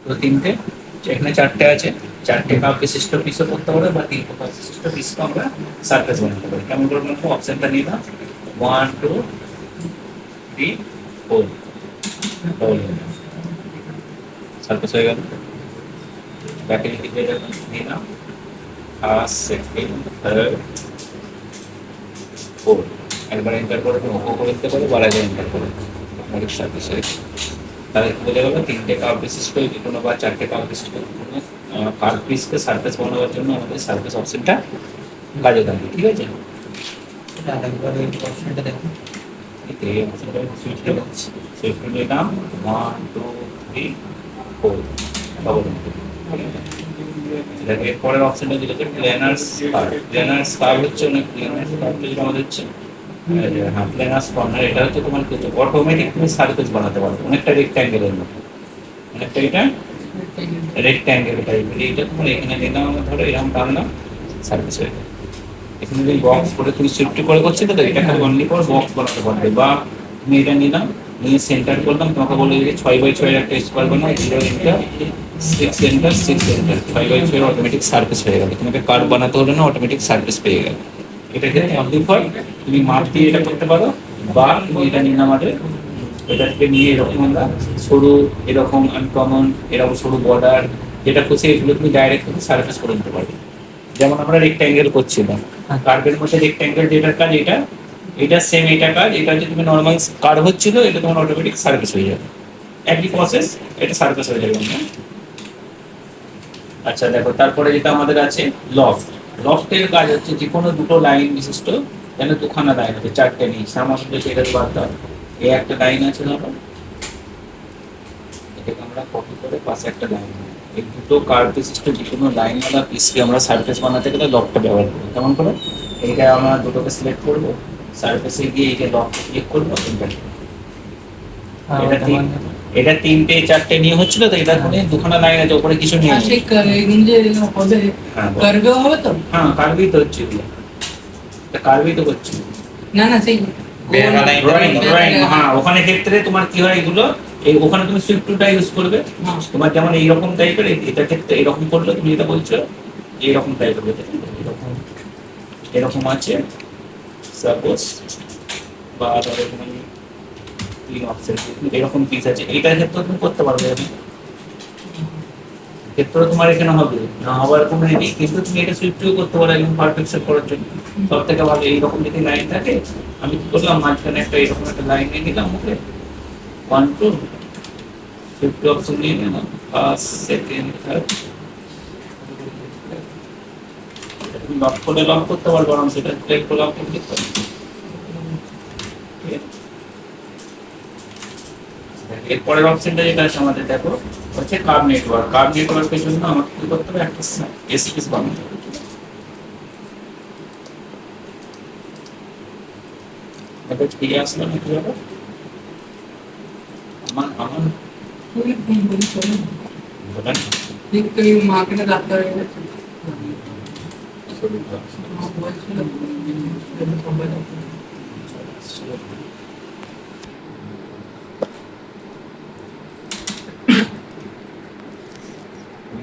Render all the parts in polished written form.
তো তিনটে, এখানে চারটে আছে, চারটে কাপ বিশিষ্ট পিসও করতে পারবে বা তিনটে কাপ বিশিষ্ট পিসও আমরা সার্ফেস বানাতে পারি। কেমন করে বানাবো? অপশনটা নিলাম 1 2 3 4 সার্ফেস হয়ে গেল। ব্যাকে লিখে নিলাম ফার্স্ট সেকেন্ড থার্ড ফোর্থ। একবার এন্টার করে তুমি ওপো করে দিতে পারো, বা আগে এন্টার করে আমাদের সার্ভিস হয়ে গেল। তাহলে বোঝা গেল তিনটে কাপ বিশিষ্ট যে কোনো বা চারটে কাপ বিশিষ্ট কোনো কার্ভ পিসকে সার্ফেস বানানোর জন্য আমাদের সার্ফেস অপশনটা কাজে লাগবে। ঠিক আছে, একবারে অপশনটা দেখুন, এই অপশনটা সুইফট নিলাম 1 2 3 4 ডবল এন্টার। এরপরের অপশনটা যেটা প্ল্যানার্স কার্ভ। প্ল্যানার্স কার্ভ হচ্ছে অনেক প্ল্যানার্স কার্ভটা যেটা আমাদের হচ্ছে হ্যাঁ প্ল্যানার্স কর্নার। এটা হচ্ছে তোমার অটোমেটিক তুমি সার্ফেস বানাতে পারো অনেকটা রেক্ট্যাঙ্গেলের মতো, অনেকটা এটা রেক্ট্যাঙ্গেল টাইপের। এইটা তোমার এখানে নিলাম আমরা, ধরো এরকম টানলাম সার্ফেস হয়ে গেল। এখানে যদি বক্স করে তুমি শিফট করে করছি তো এটা খালি অনলি ফর বক্স বানাতে পারবে। বা তুমি এটা নিলাম, নিয়ে সেন্টার করলাম, তোমাকে বলে যে 6x6 একটা স্কোয়ার বানাও, 0 enter 6 enter 6 enter, 6x6 automatic surface হয়ে গেল। তোমাকে কার্ভ বানাতে হলো না, অটোমেটিক সার্ফেস পেয়ে গেল। এটা ক্ষেত্রে অনলি ফর তুমি মাপ দিয়ে এটা করতে পারো, বা তুমি এটা নিয়ে আমাদের এটা থেকে নিয়ে এরকম আমরা সরু এরকম আনকমন এরকম সরু বর্ডার যেটা খুশি এগুলো তুমি ডাইরেক্ট সার্ফেস করে নিতে পারবে। যেমন আমরা রেক্ট্যাঙ্গেল করছিলাম, কার্ভের মধ্যে রেক্ট্যাঙ্গেল যেটার কাজ এটা, এটা সেম এটা কাজ। এটা হচ্ছে তুমি নর্মাল কার্ভ হচ্ছিল, এটা তোমার অটোমেটিক সার্ফেস হয়ে যাবে। একই প্রসেস, এটা সার্ফেস হয়ে যাবে। আচ্ছা দেখো, তারপরে যেটা আমাদের আছে লফট। লফটের কাজ হচ্ছে যে কোনো দুটো লাইন বিশিষ্ট, যেন দুখানা লাইন আছে, চারটে নেই সামান্য এটা বাদ দাও। এই একটা লাইন আছে ধরো, এটাকে আমরা কপি করে পাশে একটা লাইন, এই দুটো কার্ভ বিশিষ্ট যে কোনো লাইনওয়ালা পিসকে আমরা সার্ফেস বানাতে গেলে লকটা ব্যবহার করি। কেমন করে? এইটা আমরা দুটোকে সিলেক্ট করবো, সার্ফেসে গিয়ে এই যে লকটা ক্লিক করবো, এটা ঠিক। এটা তিনটে চারটে নিয়ে হচ্ছিল তো, এটা কোনো দুখানা লাইন আছে, উপরে কিছু নেই। কার্ভেও হবে তো? হ্যাঁ কার্ভই তো হচ্ছে, কার্ভই তো করছি না না সেই হ্যাঁ। ওখানে ক্ষেত্রে তোমার কি হয় এগুলো, এই ওখানে তুমি সুইফট টুলটা ইউজ করবে। তোমার যেমন এইরকম টাইপের, এটা ক্ষেত্রে এরকম করলে তুমি যেটা বলছো এইরকম টাইপের এরকম এরকম আছে সাপোজ, বা ধরো তুমি তিন অপশন এরকম পিস আছে, এইটার ক্ষেত্রে তুমি করতে পারবে। ক্ষেত্রে তোমার এখানে হবে না হওয়ার কোনো নেই, কিন্তু তুমি এটা সুইফটও করতে পারো একদম পারফেকশন করার জন্য। সব থেকে ভালো এইরকম যদি লাইন থাকে, আমি কি করলাম মাঝখানে একটা এরকম একটা লাইন নিয়ে নিলাম, ওকে 1 2 সুইফট অপশন নিয়ে নিলাম, ফার্স্ট সেকেন্ড থার্ড। তুমি লক করে লক করতে পারবো, আমি সেটা ক্লিক করে লক করতে পারবো। এরপরের অপশনটা যেটা আছে আমাদের দেখো হচ্ছে কার্ভ নেটওয়ার্ক। কার্ভ নেটওয়ার্কের জন্য আমাকে কি করতে হবে? একটা এসপিএস বানাতে হবে। এটা ঠিক আসলো না কিভাবে? আমার আমার বলেন ঠিক তো এই মার্কেটে রাখতে হবে।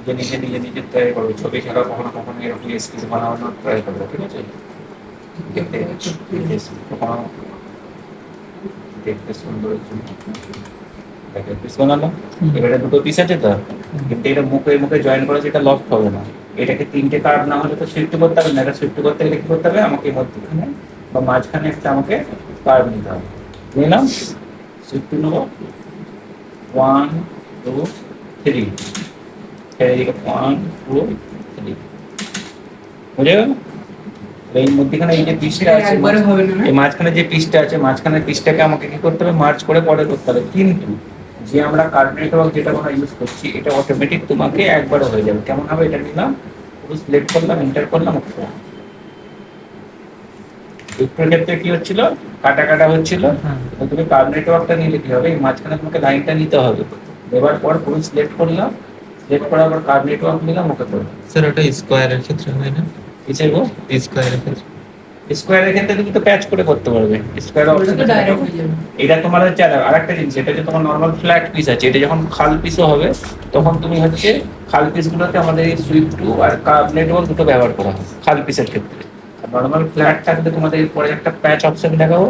নিজে নিজে নিজে ট্রাই করবে, ছবি ছাড়া কখনো কখনো এরকম এসপিএস বানানোর ট্রাই করবে। ঠিক আছে, দেখতে কখনো দেখতে সুন্দর পিস বানালাম। এবারে দুটো পিস আছে তো, কিন্তু এটা মুখে মুখে জয়েন করা, যেটা লক হবে না। এটাকে তিনটে কার্ভ না হলে তো শিফট করতে হবে না। এটা শিফট করতে গেলে কি করতে হবে? আমাকে মধ্যখানে বা মাঝখানে একটা আমাকে কার্ভ নিতে হবে। নিলাম, শিফট নেবো 1 2 3, 1 2 3, বুঝে গেল? এই মধ্যখানে এই যে পিসটা আছে, একবারে হবে না। এই মাঝখানে যে পিসটা আছে, মাঝখানের পিসটাকে আমাকে কি করতে হবে? মার্জ করে পরে করতে হবে। কিন্তু যে আমরা কার্ভ নেটওয়ার্ক যেটা আমরা ইউজ করছি, এটা অটোমেটিক তোমাকে একবারে হয়ে যাবে। কেমন হবে? এটা নিলাম, পুরো সিলেক্ট করলাম, এন্টার করলাম, ওকে। দুটোর ক্ষেত্রে কি হচ্ছিল? কাটা কাটা হচ্ছিল। তুমি কার্ভ নেটওয়ার্কটা নিলে কি হবে? এই মাঝখানে তোমাকে লাইনটা নিতে হবে। এবার পর পুরো সিলেক্ট করলাম, সিলেক্ট করার পর কার্ভ নেটওয়ার্ক নিলাম, ওকে করলাম। স্যার ওটা স্কোয়ারের ক্ষেত্রে হয় না? কিসের গো? স্কোয়ারের ক্ষেত্রে স্কোয়ারের ক্ষেত্রে তুমি তো প্যাচ করে করতে পারবে স্কোয়ার ওটা অপশন তো ডাইরেক্ট হয়ে যাবে। এটা তোমার হচ্ছে আরেকটা জিনিস, এটা যে তোমার নর্মাল ফ্ল্যাট পিস আছে, এটা যখন খাল পিসও হবে তখন তুমি হচ্ছে খাল পিসগুলোতে আমাদের এই সুইপ টু আর কার্বনেট ওয়াল দুটো ব্যবহার করা হয় খাল পিসের ক্ষেত্রে। আর নর্মাল ফ্ল্যাট থাকলে তোমাদের পরে একটা প্যাচ অপশন দেখাবো,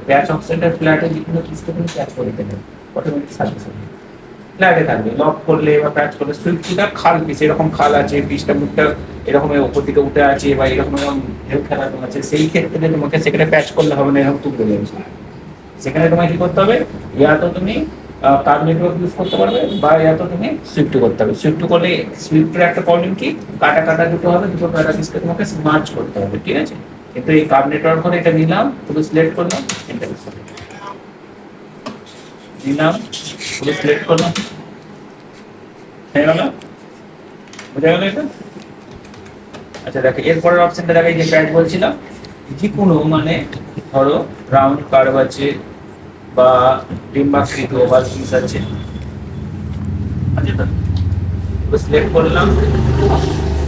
প্যাচ অপশনটার ফ্ল্যাটে যে কোনো পিসকে তুমি প্যাচ করে দেবে অটোমেটিক সার্ভিস হবে, ফ্ল্যাটে থাকবে। লক করলে বা প্যাচ করলে সুইপ টুটা খাল পিস, এরকম খাল আছে পিসটা মুখটা এরকম ওপর দিকে উঠে আছে বা এরকম এরকম ঢেউ খেলানো আছে, সেই ক্ষেত্রে তোমাকে সেখানে প্যাচ করলে হবে না, এরকম তুলে দেবে। সেখানে তোমায় কি করতে হবে, ইয়া তো তুমি কার নেটওয়ার্ক ইউজ করতে পারবে বা ইয়া তো তুমি সুইফট করতে হবে। সুইফট করলে সুইফটের একটা প্রবলেম কি, কাটা কাটা দুটো হবে, দুটো কাটা পিসকে তোমাকে মার্চ করতে হবে, ঠিক আছে। কিন্তু এই কার নেটওয়ার্ক হলে এটা নিলাম, পুরো সিলেক্ট করলাম, এন্টার নিলাম, পুরো সিলেক্ট করলাম, হয়ে গেল, বুঝা গেল এটা। আচ্ছা দেখো এরপরের অপশনটা দেখো, এই যে প্যাচ বলছিলাম, যে কোনো মানে ধরো রাউন্ড কার্ভ আছে বা ডিম্বাকৃত ওভাল পিস আছে, তো পুরো সিলেক্ট করলাম,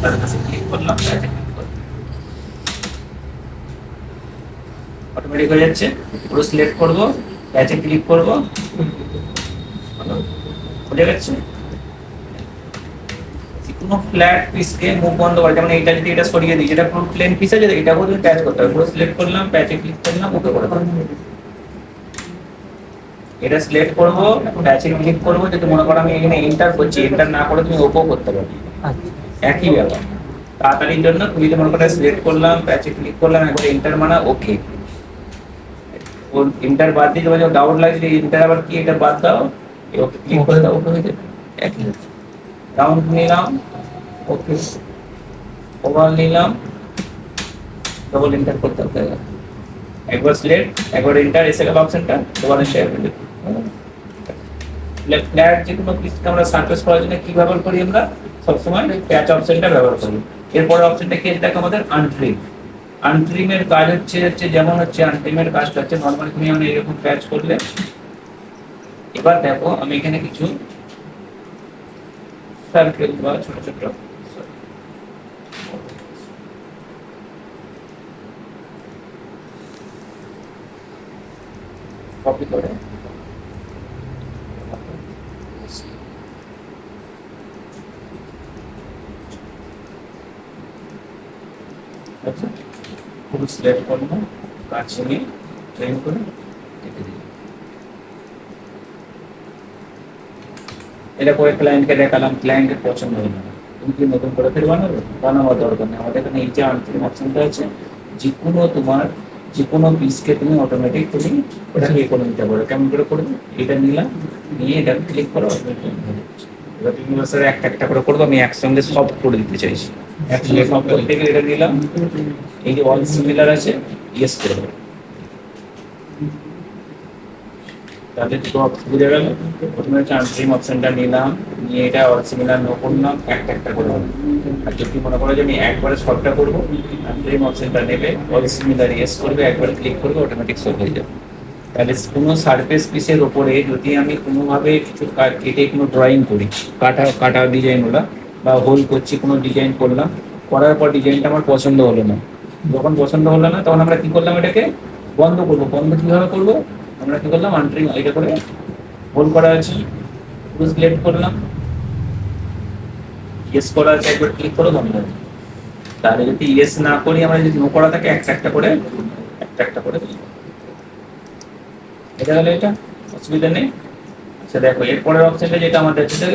তার কাছে ক্লিক করলাম, অটোমেটিক হয়ে যাচ্ছে। পুরো সিলেক্ট করব, প্যাচে ক্লিক করব, বুঝে গেছে। কোনো ফ্ল্যাট পিসকে মুখ বন্ধ করে, যেমন এইটা যদি এটা সরিয়ে দিই, যেটা পুরো প্লেন পিস আছে এটা করে প্যাচ করতে হবে। পুরো সিলেক্ট করলাম, প্যাচে ক্লিক করলাম, ওকে করে দিলাম। এটা সিলেক্ট করব, প্যাচে ক্লিক করব, যদি মনে করো আমি এখানে এন্টার করছি, এন্টার না করে তুমি ওকেও করতে পারবে, একই ব্যাপার। তাড়াতাড়ির জন্য তুমি যদি মনে করো সিলেক্ট করলাম, প্যাচে ক্লিক করলাম, একবার এন্টার মানা ওকে। ওর এন্টার বাদ দিয়ে তোমার যখন ডাউট লাগছে এন্টার আবার কি, এটা বাদ দাও, ওকে ক্লিক করে দাও, ওকে হয়ে যাবে, একই। রাউন্ড নিলাম, ওকে, ওভার নিলাম, ডবল এন্টার করতে হবে, একবার সিলেক্ট, একবার এন্টার, এসে গেল অপশনটা, ডবল এন্টার করে দিলাম। ফ্ল্যাট যে কোনো পিসকে আমরা সারফেস করার জন্য কি ব্যবহার করি, আমরা সবসময় প্যাচ অপশনটা ব্যবহার করি। এরপরে অপশনটা কি দেখো আমাদের আনট্রিম। আনট্রিমের কাজ হচ্ছে যেমন হচ্ছে আনট্রিমের কাজটা হচ্ছে নর্মালি তুমি আমরা এরকম প্যাচ করলে, এবার দেখো আমি এখানে কিছু সার্কেল বা ছোট ছোট কপি করে আচ্ছা পুরো সিলেক্ট করবো, কাছে নিয়ে ট্রেন করে কেটে দিই। এটা করে ক্লায়েন্টকে দেখালাম, ক্লায়েন্টের পছন্দ হলো না, তুমি কি নতুন করে ফের বানাবে, বানাবার দরকার নেই। আমাদের এখানে এই যে আনট্রিম অপশনটা আছে, যে কোনো তোমার যে কোনো পিসকে তুমি অটোমেটিক তুমি ওটাকে ইয়ে করে নিতে পারো। কেমন করে করবে, এটা নিলাম, নিয়ে এটা ক্লিক করো, এবার তুমি বছর একটা একটা করে করবো, আমি একসঙ্গে সব করে দিতে চাইছি। একসঙ্গে সব করতে গেলে এটা নিলাম, এই যে অল সিমিলার আছে, ইয়েস করে দেবো, তাহলে দুটো বুঝে গেল। প্রথমে হচ্ছে আনস্ট্রিম অপশনটা নিলাম, নিয়ে এটা অল সিমিলার নো করলাম, একটা একটা করে হবে। আর যদি মনে করো যে আমি একবারে সবটা করবো, আনস্ট্রিম অপশনটা নেবে, অল সিমিলার ইয়েস করবে, একবার ক্লিক করবে, অটোমেটিক সলভ হয়ে যাবে। তাহলে কোনো সারফেস পিসের ওপরে যদি আমি কোনোভাবে কিছু কেটে কোনো ড্রয়িং করি, কাটা কাটা ডিজাইনগুলো বা হোল করছি, কোনো ডিজাইন করলাম, করার পর ডিজাইনটা আমার পছন্দ হলো না, যখন পছন্দ হলো না তখন আমরা কি করলাম, এটাকে বন্ধ করবো। বন্ধ কীভাবে করবো, আমরা কি করলাম, আনট্রিম এটা করে হোল করা আছে, পুরো সিলেক্ট করলাম, ইয়েস করা আছে, একবার ক্লিক করে বন্ধ হবে। তাহলে যদি ইয়েস না করি, আমরা যদি নো করা থাকে, একটা একটা করে একটা একটা করে দিই, এটা হলো, এটা অসুবিধা নেই। আচ্ছা দেখো এরপরের অপশনটা যেটা আমাদের হচ্ছে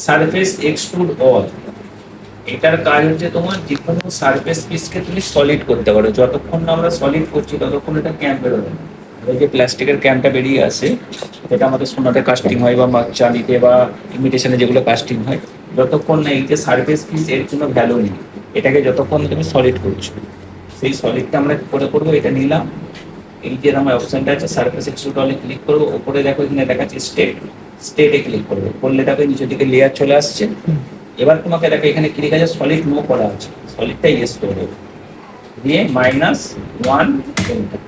সারফেস এক্সট্রুড অল। এটার কাজ হচ্ছে তোমার যে কোনো সারফেস পিসকে তুমি সলিড করতে পারো, যতক্ষণ না আমরা সলিড করছি ততক্ষণ এটা ক্যাম্প বেরোবে না। এই যে প্লাস্টিকের ক্যাম্পটা বেরিয়ে আসে, এটা আমাদের সোনাতে কাস্টিং হয় বা চাঁদিতে বা ইমিটেশনে যেগুলো কাস্টিং হয়, যতক্ষণ না এই যে সারফেস পিস এর কোনো ভ্যালু নেই, এটাকে যতক্ষণ তুমি সলিড করছো, সেই সলিডটা আমরা করে করবো। এটা নিলাম, এই যে আমার অপশনটা আছে সারফেস এক্সট্রুড অলে ক্লিক করবো, ওপরে দেখো এখানে দেখাচ্ছে স্টেট, স্টেটে ক্লিক করবো, করলে দেখো নিচের দিকে লেয়ার চলে আসছে। এবার তোমাকে দেখো এখানে ক্লিক আছে, সলিড নো করা আছে, সলিডটা ইয়েস করে দেবে, দিয়ে -1 এন্টার।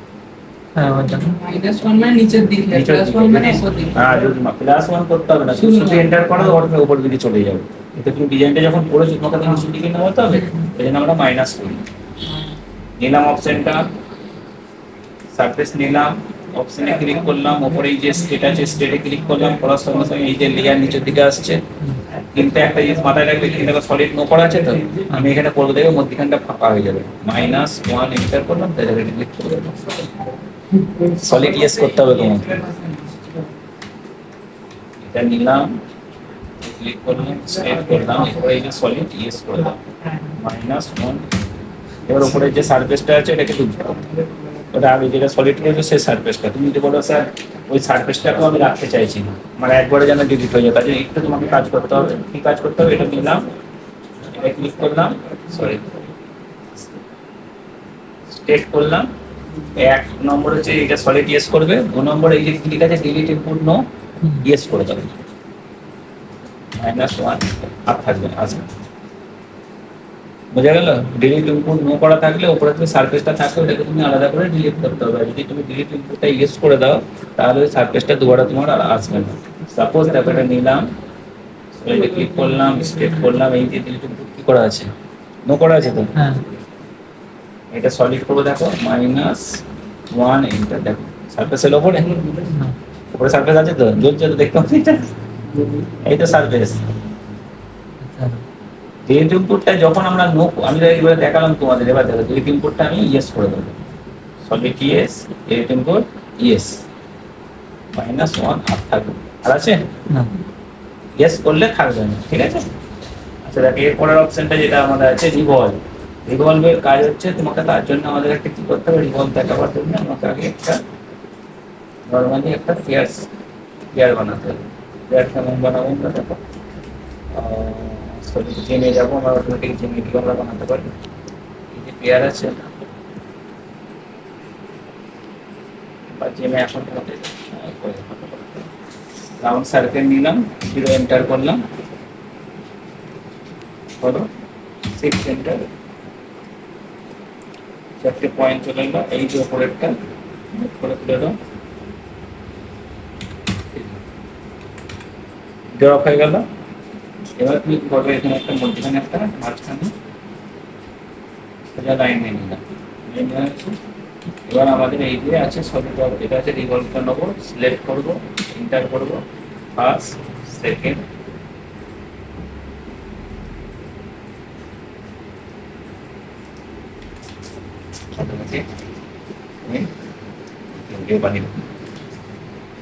হ্যাঁ ওটা -1 মানে নিচের দিকে, +1 মানে উপর দিকে। হ্যাঁ যদি +1 করতে হবে না, শুধু এন্টার করো, ওর উপর দিকে চলে যাবে। এতে তুমি ডিজাইনটা যখন করেছো তোমাকে তো নিচের দিকে নেওয়া হতে হবে, এই জন্য আমরা মাইনাস করি, নিলাম অপশনটা, সারফেস নিলাম, অপশনে ক্লিক করলাম, উপরে এই যে স্টেট আছে স্টেটে ক্লিক করলাম, করার সঙ্গে সঙ্গে এই যে লেয়ার নিচের দিকে আসছে। কিন্তু একটা জিনিস মাথায় রাখবে, এখানে দেখো সলিড নো করা আছে তো, আমি এখানে করে দেবো মধ্যখানটা ফাঁকা হয়ে যাবে, -1 এন্টার করলাম, তাহলে ক্লিক করে দেবো। সলিড ইয়েস করতে হবে তোমাকে, এটা নিলাম, ক্লিক করলাম, সেট করলাম, এরপরে এই যে সলিড ইয়েস করে দাও, -1। এবার উপরে যে সারফেসটা আছে এটাকে তুলতে হবে, ওটা আমি যেটা সলিড করেছি সেই সারফেসটা। তুমি যদি বলো স্যার ওই সারফেসটাকেও আমি রাখতে চাইছি না, আমার একবারে যেন ডিলিট হয়ে যায়, তার জন্য একটু তোমাকে কাজ করতে হবে। কি কাজ করতে হবে, এটা নিলাম, এটা ক্লিক করলাম, সরি স্টেট করলাম, 1 নম্বর হচ্ছে এটা সলিড ইয়েস করবে, 2 নম্বরে এই যে ক্লিক আছে ডিলিট ইনপুট নো ইয়েস করে দেবে, -1 আর থাকবে না, আসবে। বোঝা গেল? ডিলিট ইনপুট নো করা থাকলে উপরে যে সারফেসটা থাকবে ওটাকে তুমি আলাদা করে ডিলিট করতে হবে। আর যদি তুমি ডিলিট ইনপুটটা ইউজ করে দাও তাহলে ওই সারফেসটা দুবারা তোমার আর আসবে না। সাপোজ দেখো এটা নিলাম, এটা ক্লিক করলাম, স্টেট করলাম, এই যে ডিলিট ইনপুট কি করা আছে, নো করা আছে তো, হ্যাঁ এটা সলিড করবো, দেখো -1 এন্টার, দেখো সারফেসের উপরে, উপরে সারফেস আছে তো, জ্বলছে তো, দেখতে পাচ্ছি এটা, এই তো সারফেস। ডিলিট ইনপুটটা যখন আমরা নো, আমি এইভাবে দেখালাম তোমাদের, এবার দেখো ডিলিট ইনপুটটা আমি ইয়েস করে দেবো, solid yes, delete input yes, -1 আর থাকবে, আর আছে না ইয়েস করলে থাকবে না, ঠিক আছে। আচ্ছা দেখো এরপরের অপশনটা যেটা আমাদের আছে রিভলভ। রিভলভের কাজ হচ্ছে তোমাকে, তার জন্য আমাদের একটা কি করতে হবে, রিভলভ দেখাবার জন্য আমাকে আগে একটা নর্মালি একটা পেয়ার বানাতে হবে। পেয়ার কেমন বানাবো আমরা দেখো, সরি জেনে যাবো, আমরা অটোমেটিক জেনে আমরা বানাতে পারি। এই যে পেয়ার আছে বা জেনে এখন রাউন্ড সার্কেল নিলাম, 0 এন্টার করলাম, হলো 6 এন্টার, 4টে পয়েন্ট চলে এলো, এই যে উপরেরটা মুভ করে তুলে দাও, ড্রপ হয়ে গেল। এবার তুমি কি করবে, এখানে একটা মধ্যখানে একটা মাঝখানে সোজা লাইন নিয়ে নিলাম, লাইন নেওয়া হয়েছে। এবার আমাদের এই যে আছে সলিড, এটা আছে রিভলভটা নেবো, সিলেক্ট করবো, এন্টার করবো, ফার্স্ট সেকেন্ড,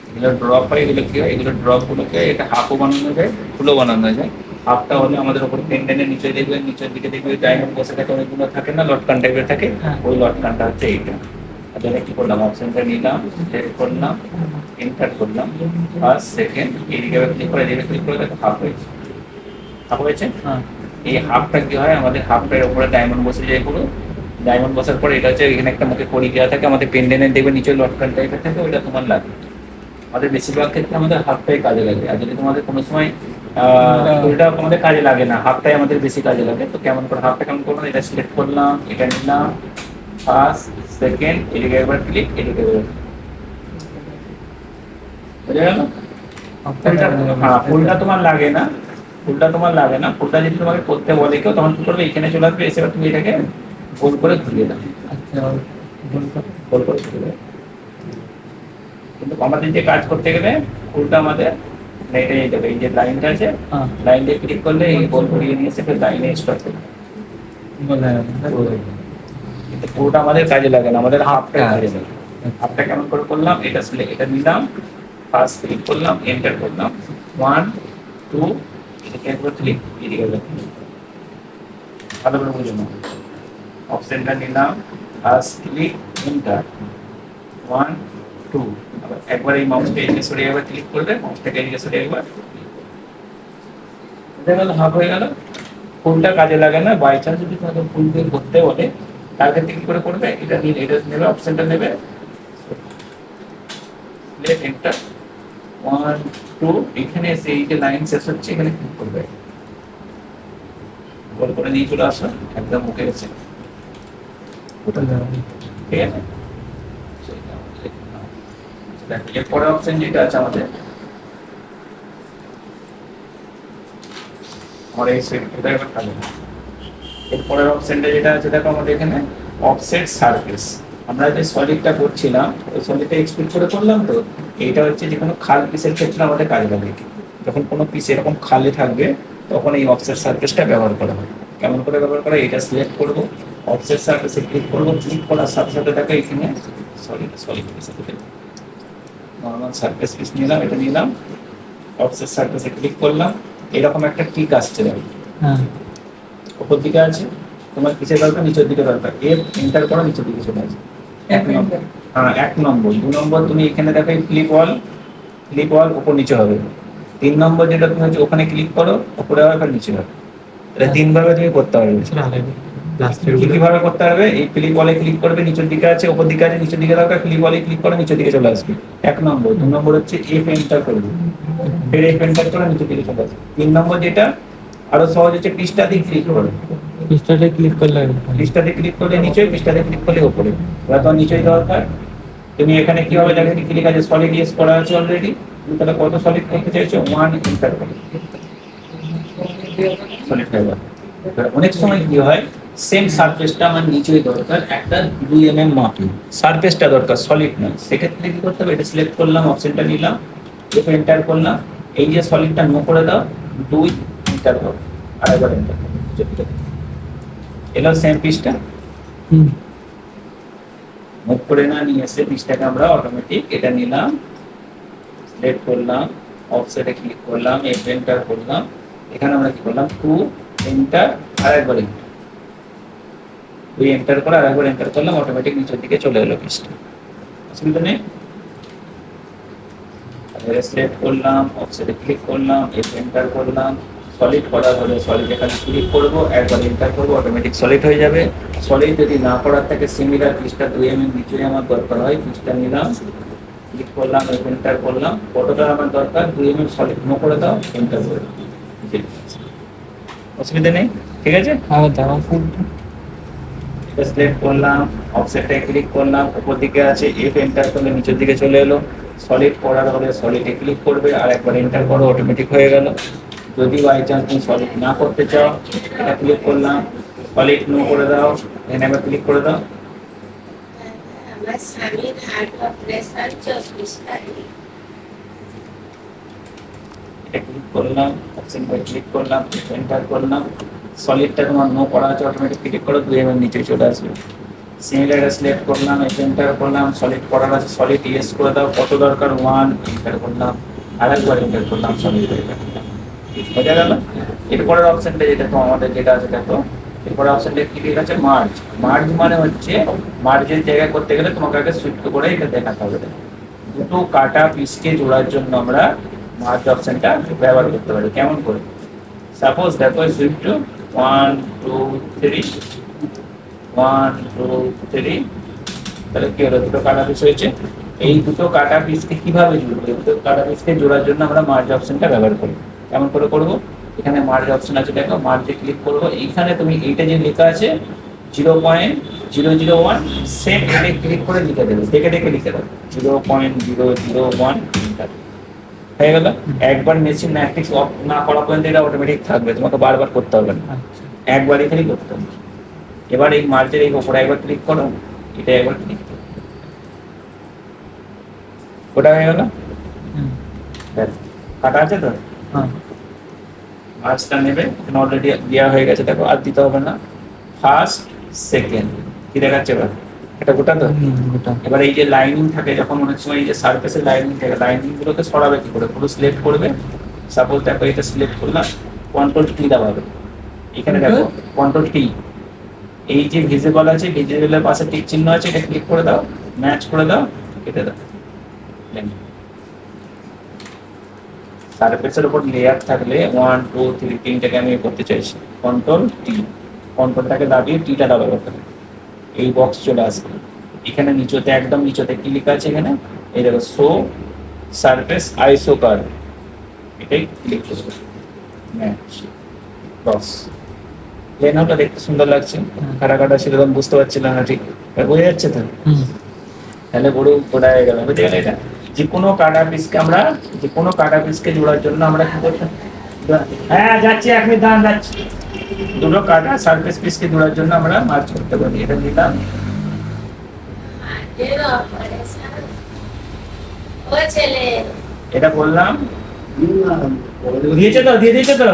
এগুলো ড্রপ হয়, এগুলো কি হয়, এগুলো ড্রপ গুলোকে এটা হাফও বানানো যায়, ফুলও বানানো যায়। হাফটা হলে আমাদের উপর পেন্ডেন্টের নিচে দেখবে, নিচের দিকে দেখবে ডায়মন্ড বসে থাকে, অনেকগুলো থাকে না, লটকান টাইপের থাকে, ওই লটকানটা হচ্ছে এইটা। তাহলে কি করলাম, অপশনটা নিলাম, সিলেক্ট করলাম, এন্টার করলাম, ফার্স্ট সেকেন্ড, এইদিকে ক্লিক করে দিলে ক্লিক করে দেখো হাফ হয়েছে, হাফ হয়েছে। এই হাফটা কি হয়, আমাদের হাফটার উপরে ডায়মন্ড বসে যায় পুরো, ডায়মন্ড বসার পরে এটা হচ্ছে এখানে একটা মুখে কড়ি দেওয়া থাকে, আমাদের পেন্ডেন্টের দেখবে নিচে লটকান টাইপের থাকে, ওইটা তোমার লাগে। আমাদের বেশিরভাগ ক্ষেত্রে আমাদের হাফটাই কাজে লাগে, আর যদি তোমাদের কোনো সময় ওইটা আমাদের কাজে লাগে না, হাফটাই আমাদের বেশি কাজে লাগে। তো কেমন করে হাফটা কেমন করলাম, এটা সিলেক্ট করলাম, এটা নিলাম, ফার্স্ট সেকেন্ড, এদিকে একবার ক্লিক, এদিকে বুঝা গেল। হ্যাঁ ফুলটা তোমার লাগে না, ফুলটা তোমার লাগে না, ফুলটা যদি তোমাকে করতে বলে কেউ তখন কি করবে, এখানে চলে আসবে, এসে তুমি এটাকে গোল করে ঘুরিয়ে দাও, আচ্ছা গোল করে ঘুরিয়ে দাও। কিন্তু আমাদের যে কাজ করতে গেলে ফুলটা আমাদের নেটে যেতে হবে, এই যে লাইনটা আছে, লাইন দিয়ে ক্লিক করলে এই গোল ঘুরিয়ে নিয়ে এসে লাইনে স্টপ করবে, কিন্তু পুরোটা আমাদের কাজে লাগে না, আমাদের হাফটা কাজে লাগে। হাফটা কেমন করে করলাম, এটা এটা নিলাম, ফার্স্ট ক্লিক করলাম, এন্টার করলাম, 1 2, এটাকে একবার ক্লিক, এদিকে ভালো করে বুঝুন, অপশনটা নিলাম, ফার্স্ট ক্লিক, এন্টার, 1 2, একবার এই মাউসটা এদিকে সরিয়ে একবার ক্লিক করবে, মাউসটাকে এদিকে সরিয়ে একবার, এটা গেল হাফ হয়ে গেল। ফুলটা কাজে লাগে না, বাই চান্স যদি তোমাকে ফুল দিয়ে করতে বলে তার ক্ষেত্রে কি করে করবে, এটা নিয়ে এটা নেবে, অপশনটা নেবে, সিলেক্ট এন্টার, 1 2, এখানে এসে এই যে লাইন শেষ হচ্ছে এখানে ক্লিক করবে, গোল করে নিয়ে চলে আসো, একদম মুখে গেছে, ঠিক আছে। এরপরে অপশন যেটা আছে আমাদের, আমার এই সেট এটা একবার কাজে, এরপরের অপশনটা যেটা আছে দেখো আমাদের এখানে অফসেট সারফেস। আমরা যে সলিডটা করছিলাম ওই সলিডটা এক্সপ্লোর করে করলাম তো, এইটা হচ্ছে যে কোনো খাল পিসের ক্ষেত্রে আমাদের কাজে লাগে। যখন কোনো পিস এরকম খালে থাকবে তখন এই অফসেট সারফেসটা ব্যবহার করা হয়। কেমন করে ব্যবহার করা, এটা সিলেক্ট করব, অফসেট সারফেসে ক্লিক করব, ক্লিক করার সাথে সাথে দেখো এখানে সলিড পিসের ক্ষেত্রে নর্মাল সারফেস পিস নিলাম, এটা নিলাম, অফসেট সারফেসে ক্লিক করলাম, এরকম একটা টিক আসছে দেখো হ্যাঁ উপর দিকে আছে, তোমার কিসের দরকার, নিচের দিকে দরকার, এর এন্টার করো, নিচের দিকে চলে আসবে। এক নম্বর, হ্যাঁ 1 নম্বর। 2 নম্বর তুমি এখানে দেখো ক্লিক ওয়াল উপর নিচে হবে। 3 নম্বর যেটা তুমি হচ্ছে ওখানে ক্লিক করো, উপরে হবে আর নিচে হবে। এটা 3 ভাবে তুমি করতে পারবে। কিভাবে করতে পারবে, এই ক্লিক ওয়ালে ক্লিক করবে, নিচের দিকে আছে, উপর দিকে আছে, নিচের দিকে দরকার, ক্লিক ওয়ালে ক্লিক করো, নিচের দিকে চলে আসবে 1 নম্বর। 2 নম্বর হচ্ছে এফ এন্টার করবে, ফের এফ এন্টার করে নিচের দিকে চলে আসবে। 3 নম্বর যেটা আরো সহজ হচ্ছে পৃষ্ঠাতে ক্লিক করো, পৃষ্ঠাতে ক্লিক করলে পৃষ্ঠাতে ক্লিক করলে নিচে, পৃষ্ঠাতে ক্লিক করলে উপরে। এবার তোমার নিচেই দরকার, তুমি এখানে কিভাবে দেখে ক্লিক আছে, সলিড ইয়েস করা আছে অলরেডি, তুমি তাহলে কত সলিড করতে চাইছো, 1 এন্টার করো, সলিড ফাইবার। অনেক সময় কি হয়, সেম সারফেসটা আমার নিচেই দরকার, একটা 2 mm মাপি সারফেসটা দরকার, সলিড নয়, সেক্ষেত্রে কি করতে হবে, এটা সিলেক্ট করলাম, অপশনটা নিলাম, এফ এন্টার করলাম, এই যে সলিডটা নো করে দাও, 2 এন্টার করো, আরেকবার এন্টার করো, এলো সেম পিসটা। মুভ করে না নিয়ে এসে পিসটাকে আমরা অটোমেটিক এটা নিলাম, সিলেক্ট করলাম, অফসেটে ক্লিক করলাম, এফ এন্টার করলাম, এখানে আমরা কি করলাম, 2 এন্টার, আরেকবার এন্টার, 2 এন্টার করে আরেকবার এন্টার করলাম, অটোমেটিক নিচের দিকে চলে এলো পিসটা, অসুবিধা নেই। সিলেক্ট করলাম, অফসেটে ক্লিক করলাম, এফ এন্টার করলাম, সলিড করার হলে সলিড এখানে ক্লিক করব, একবার এন্টার করব, অটোমেটিক সলিড হয়ে যাবে। সলিড যদি না করার থাকে সিমিলার পিসটা 2 mm নিচে আমার দরকার হয়, পিসটা নিলাম, ক্লিক করলাম, এফ এন্টার করলাম, কতটা আমার দরকার, 2 mm সলিড নো করে দাও, এন্টার করে দাও, অসুবিধা নেই, ঠিক আছে। এটা সিলেক্ট করলাম, অফসেটে ক্লিক করলাম, উপর দিকে আছে, এফ এন্টার করলে নিচের দিকে চলে এলো। সলিড করার হলে সলিডে ক্লিক করবে, আর একবার এন্টার করো, অটোমেটিক হয়ে গেল। যদি বাই চান্স তুমি সলিড না করতে চাও, এটা ক্লিক করলাম, সলিড নো করে দাও, এখানে একবার ক্লিক করে দাও, আমার স্বামীর হার্ট অপারেশন 24 তারিখ। এটা ক্লিক করলাম, অপশন বাই ক্লিক করলাম, এন্টার করলাম, সলিডটা তোমার নো করা আছে, অটোমেটিক ক্লিক করো, 2 mm নিচে চলে আসবে। সিমিলার সিলেক্ট করলাম, এন্টার করলাম, সলিড করার আছে, সলিড ইয়েস করে দাও, কত দরকার, 1 এন্টার করলাম, আরেকবার এন্টার করলাম, সলিড এন্টার করলাম, বোঝা গেল। এরপরের অপশনটা যেটা তো আমাদের যেটা আছে দেখো, এরপরের অপশনটা কি আছে, মার্জ। মার্জ মানে হচ্ছে মার্জের জায়গা করতে গেলে তোমাকে আগে সুইফট করে এটা দেখাতে হবে। দুটো কাটা পিসকে জোড়ার জন্য আমরা মার্জ অপশনটা ব্যবহার করতে পারি। কেমন করে, সাপোজ দেখো সুইফট 1 2 3, 1 2 3, তাহলে কি হলো, দুটো কাটা পিস হয়েছে। এই দুটো কাটা পিসকে কিভাবে জুড়বো, এই দুটো কাটা পিসকে জোড়ার জন্য আমরা মার্জ অপশনটা ব্যবহার করি। কেমন করে করবো, এখানে মার্জ অপশন আছে দেখো, মার্জে ক্লিক করবো, এইখানে তুমি এইটা যে লেখা আছে 0.001, সেম এটাকে ক্লিক করে লিখে দেবে, দেখে দেখে লিখে দেবে 0.001, হয়ে গেল। একবার মেশিন ম্যাট্রিক্স অফ না করা পর্যন্ত এটা অটোমেটিক থাকবে, তোমাকে বারবার করতে হবে না, একবারই খালি করতে হবে। এবার এই মার্জের এই উপরে একবার ক্লিক করো, এটা একবার ক্লিক করো, ওটা হয়ে গেল। কাটা আছে তো, মার্জটা নেবে, অলরেডি দেওয়া হয়ে গেছে দেখো, আর দিতে হবে না। ফার্স্ট সেকেন্ড কি দেখাচ্ছে এবার, এটা গোটা তো। এবার এই যে লাইনিং থাকে, যখন অনেক সময় এই যে সারফেসের লাইনিং থাকে, লাইনিং গুলোকে সরাবে কি করে, পুরো সিলেক্ট করবে। সাপোজ দেখো এটা সিলেক্ট করলাম, কন্ট্রোল টি দাবাবে, এখানে দেখো কন্ট্রোল টি, এই যে ভিজিবল আছে, ভিজিবলের পাশে টিক চিহ্ন আছে, এটা ক্লিক করে দাও, ম্যাচ করে দাও, কেটে দাও। সারফেসের উপর লেয়ার থাকলে 1 2 3 তিনটাকে আমি করতে চাইছি, কন্ট্রোল টি, কন্ট্রোলটাকে দাবিয়ে টিটা দাবাবে, এই বক্স চলে আসবে। এখানে নিচেতে একদম নিচেতে কি লেখা আছে, এখানে এই দেখো শো সারফেস আইসো কার্ভ, এটাই ক্লিক করবে, ম্যাচ বস। লেনটা দেখতে সুন্দর লাগছে, কাটা কাটা সেরকম বুঝতে পারছিলাম না ঠিক, বোঝা যাচ্ছে তো। তাহলে বড় গোটা হয়ে গেল, বুঝতে গেলে। এটা যে কোনো কাটা পিসকে জোড়ার জন্য আমরা কি করতে, হ্যাঁ যাচ্ছি, 1 মিনিট দাঁড়ান, যাচ্ছি। দুটো কাটা সারফেস পিসকে জোড়ার জন্য আমরা মার্চ করতে পারি। এটা দিলাম, হার্টের অপারেশন ও ছেলে এটা বললাম, দিয়েছে তো, দিয়ে দিয়েছে তো,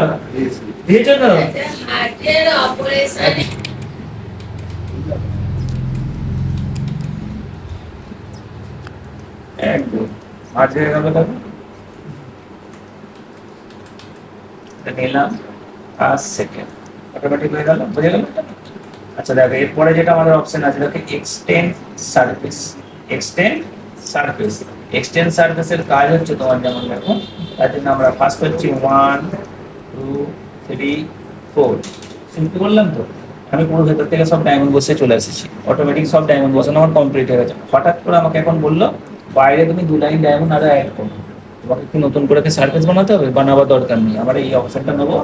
দিয়েছে তো। এটা হার্টের অপারেশন একদম মার্চ হয়ে গেল। তবে এটা নিলাম 5 সেকেন্ড, অটোমেটিক হয়ে গেল, বুঝে গেল। আচ্ছা দেখো এরপরে যেটা আমাদের অপশন আছে দেখো extend surface. Extend surface, extend সারফেসের কাজ হচ্ছে তোমার যেমন দেখো, তার জন্য আমরা ফার্স্ট হচ্ছে 1 2 3 4 সিম্পল করলাম। তো আমি পুরো ভেতর থেকে সব ডায়মন্ড বসে চলে এসেছি, অটোমেটিক সব ডায়মন্ড বসানো আমার কমপ্লিট হয়ে গেছে। হঠাৎ করে আমাকে এখন বললো বাইরে তুমি 2 লাইন ডায়মন্ড আরো অ্যাড করো, তোমাকে কি নতুন করে সারফেস বানাতে হবে? বানাবার দরকার নেই, আমরা এই অপশনটা নেবো,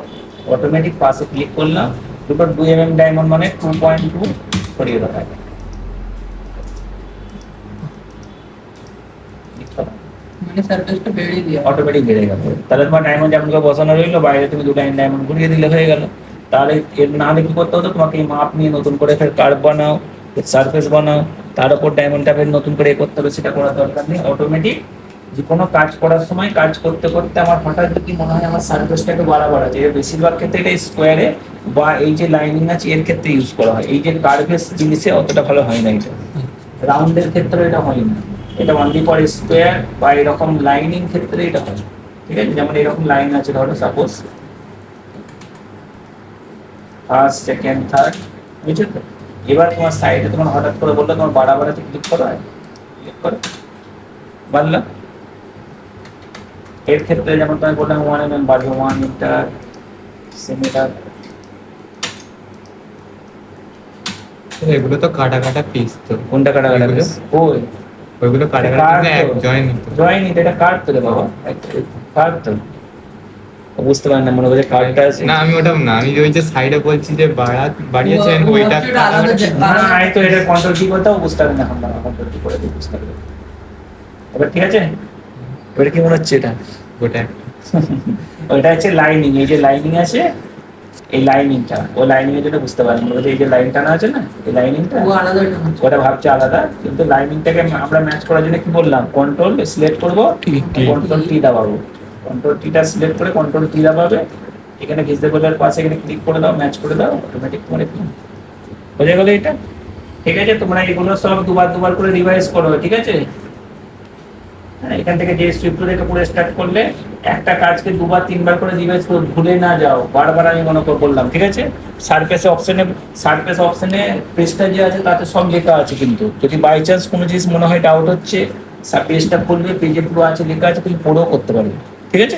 অটোমেটিক পাশে ক্লিক করলাম, দুটো 2 mm ডায়মন্ড মানে 2.2 সরিয়ে দেওয়া হয়। মানে সারফেসটা বেরিয়ে দিয়ে অটোমেটিক বেড়ে গেল। তাহলে তোমার ডায়মন্ড যেমন করে বসানো রইলো, বাইরে তুমি 2 লাইন ডায়মন্ড ঘুরিয়ে দিলে হয়ে গেল। তাহলে এর না হলে কি করতে হতো, তোমাকে এই মাপ নিয়ে নতুন করে ফের কার্ভ বানাও, সারফেস বানাও, তার উপর ডায়মন্ডটা ফের নতুন করে এ করতে হবে, সেটা করার দরকার নেই। অটোমেটিক যে কোনো কাজ করার সময় কাজ করতে করতে আমার হঠাৎ যদি মনে হয় আমার সারফেসটা একটু বাড়াবার আছে, এর বেশিরভাগ ক্ষেত্রে এটা স্কোয়ারে বা এই যে লাইনিং আছে এর ক্ষেত্রে ইউজ করা হয়। এই যে কার্ভেস জিনিসে অতটা ভালো হয় না, এটা রাউন্ডের ক্ষেত্রে এটা হয় না, এটা অনলি ফর স্কোয়ার বা এরকম লাইনিং ক্ষেত্রে এটা হয়। ঠিক আছে, যেমন এরকম লাইন আছে ধরো সাপোজ ফার্স্ট সেকেন্ড থার্ড, বুঝছো তো? এবার তোমার সাইডে তোমার হঠাৎ করে বললো তোমার বাড়াবাড়াতে ক্লিক করো, ক্লিক করো, বাড়লাম। এর ক্ষেত্রে যেমন তুমি বললাম 1 mm বাড়বে, 1 মিটার সেমিটার। এগুলো তো কাটা কাটা পিস তো, কোনটা কাটা কাটা এগুলো? ওই ওইগুলো কাটা কাটা পিস এক জয়েন তো। জয়েন এটা কাট তো রে বাবা, কাট তো বুঝতে পারেন না, মনে করে কাটটা আছে না আমি ওটা না, আমি ওই যে সাইডে বলছি যে বাড়িয়েছেন ওইটা ওটা আলাদা না, এই তো এটা কন্ট্রোল কি করতে হবে বুঝতে পারবেন না, আমরা কন্ট্রোল কি করে দিই বুঝতে পারবেন। এবার ঠিক আছে, এবার কি মনে হচ্ছে এটা? ওটা ওইটা হচ্ছে লাইনিং, এই যে লাইনিং আছে এই লাইনিংটা, ওই লাইনিং এর জন্য বুঝতে পারেন বলতে এই যে লাইনটা না আছে না, এই লাইনিংটা ও আলাদা একটা হচ্ছে। ওটা ভাবছে আলাদা, কিন্তু লাইনিংটাকে আমরা ম্যাচ করার জন্য কি বললাম, কন্ট্রোল সিলেক্ট করব, কন্ট্রোল টি দাবাবো, কন্ট্রোল টিটা সিলেক্ট করে কন্ট্রোল টি দাবাবে, এখানে ভিজিবলের পাশে এখানে ক্লিক করে দাও, ম্যাচ করে দাও, অটোমেটিক তোমার হয়ে গেল এটা। ঠিক আছে, তোমরা এগুলো সব দুবার করে রিভাইজ করো, ঠিক আছে? হ্যাঁ, এখান থেকে যে সুইফট থেকে পুরো স্টার্ট করলে একটা কাজকে 2-3 বার করে রিভাইজ করো, ভুলে না যাও, বারবার আমি মনে করে বললাম, ঠিক আছে? সারফেস অপশনে পেজটা যে আছে তাতে সব লেখা আছে, কিন্তু যদি বাই চান্স কোনো জিনিস মনে হয় ডাউট হচ্ছে, পেজটা খুলবে, পেজে পুরো আছে লেখা আছে, তুমি পড়েও করতে পারবে, ঠিক আছে?